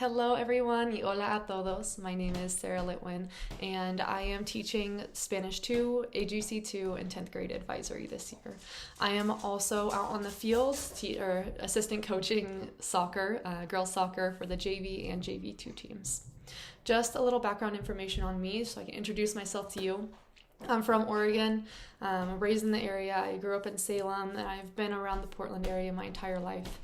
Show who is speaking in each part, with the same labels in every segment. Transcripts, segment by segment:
Speaker 1: Hello everyone, y hola a todos. My name is Sarah Litwin, and I am teaching Spanish 2, AGC 2, and 10th grade advisory this year. I am also out on the field, assistant coaching soccer, girls soccer for the JV and JV2 teams. Just a little background information on me so I can introduce myself to you. I'm from Oregon, raised in the area. I grew up in Salem, and I've been around the Portland area my entire life.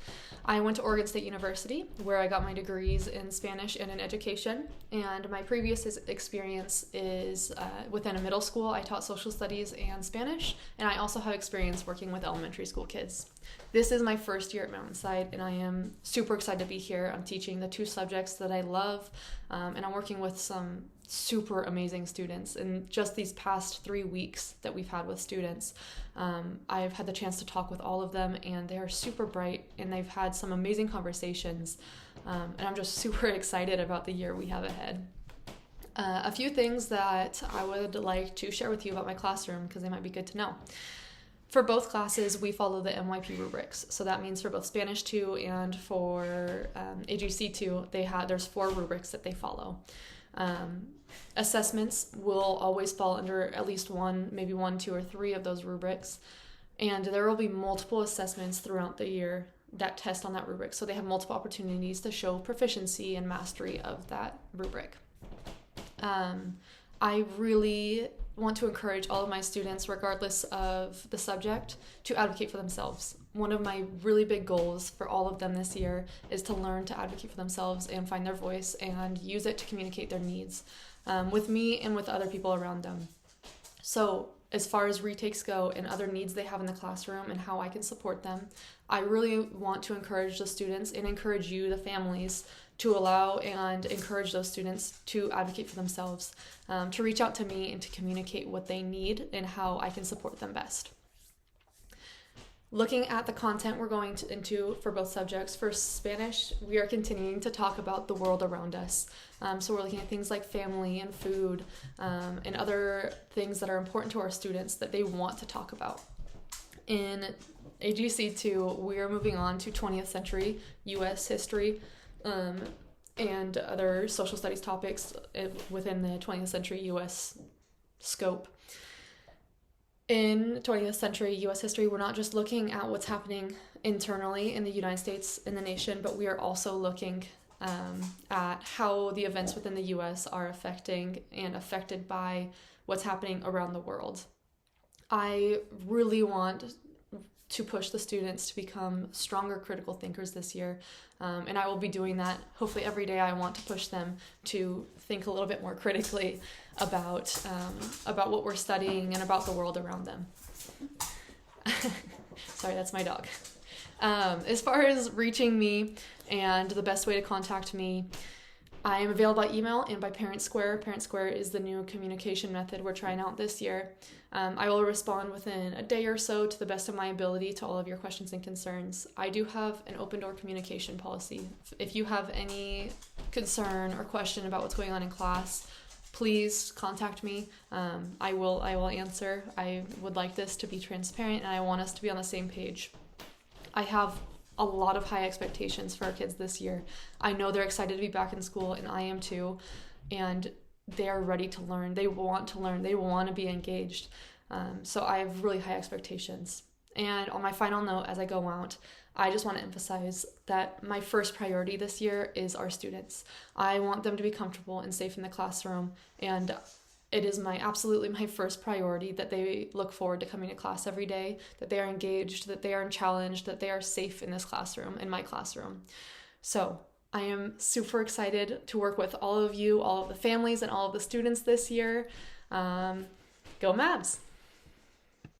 Speaker 1: I went to Oregon State University, where I got my degrees in Spanish and in education, and my previous experience is within a middle school. I taught social studies and Spanish, and I also have experience working with elementary school kids. This is my first year at Mountainside, and I am super excited to be here. I'm teaching the two subjects that I love, and I'm working with some super amazing students. And just these past 3 weeks that we've had with students, I've had the chance to talk with all of them, and they are super bright, and they've had some amazing conversations, and I'm just super excited about the year we have ahead. A few things that I would like to share with you about my classroom, because they might be good to know. For both classes, we follow the MYP rubrics. So that means for both Spanish 2 and for AGC 2, there's 4 rubrics that they follow. Assessments will always fall under at least one, maybe 1, 2, or 3 of those rubrics. And there will be multiple assessments throughout the year that test on that rubric. So they have multiple opportunities to show proficiency and mastery of that rubric. I really want to encourage all of my students, regardless of the subject, to advocate for themselves. One of my really big goals for all of them this year is to learn to advocate for themselves and find their voice and use it to communicate their needs with me and with other people around them. So as far as retakes go and other needs they have in the classroom and how I can support them, I really want to encourage the students and encourage you, the families, to allow and encourage those students to advocate for themselves, to reach out to me and to communicate what they need and how I can support them best. Looking at the content we're going into for both subjects, for Spanish, we are continuing to talk about the world around us. So we're looking at things like family and food and other things that are important to our students that they want to talk about. In AGC2, we are moving on to 20th century U.S. history and other social studies topics within the 20th century U.S. scope. In 20th century U.S. history, we're not just looking at what's happening internally in the United States, in the nation, but we are also looking at how the events within the U.S. are affecting and affected by what's happening around the world. I really want to push the students to become stronger critical thinkers this year, and I will be doing that hopefully every day. I want to push them to think a little bit more critically about what we're studying and about the world around them. Sorry, that's my dog. As far as reaching me and the best way to contact me, I am available by email and by Parent Square. Parent Square is the new communication method we're trying out this year. I will respond within a day or so to the best of my ability to all of your questions and concerns. I do have an open door communication policy. If you have any concern or question about what's going on in class, please contact me. I will answer. I would like this to be transparent, and I want us to be on the same page. I have a lot of high expectations for our kids this year. I know they're excited to be back in school, and I am too, and they are ready to learn. They want to learn. They want to be engaged. So I have really high expectations. And on my final note, as I go out, I just want to emphasize that my first priority this year is our students. I want them to be comfortable and safe in the classroom, and it is absolutely my first priority that they look forward to coming to class every day, that they are engaged, that they are challenged, that they are safe in this classroom, in my classroom. So I am super excited to work with all of you, all of the families, and all of the students this year. Go Mavs!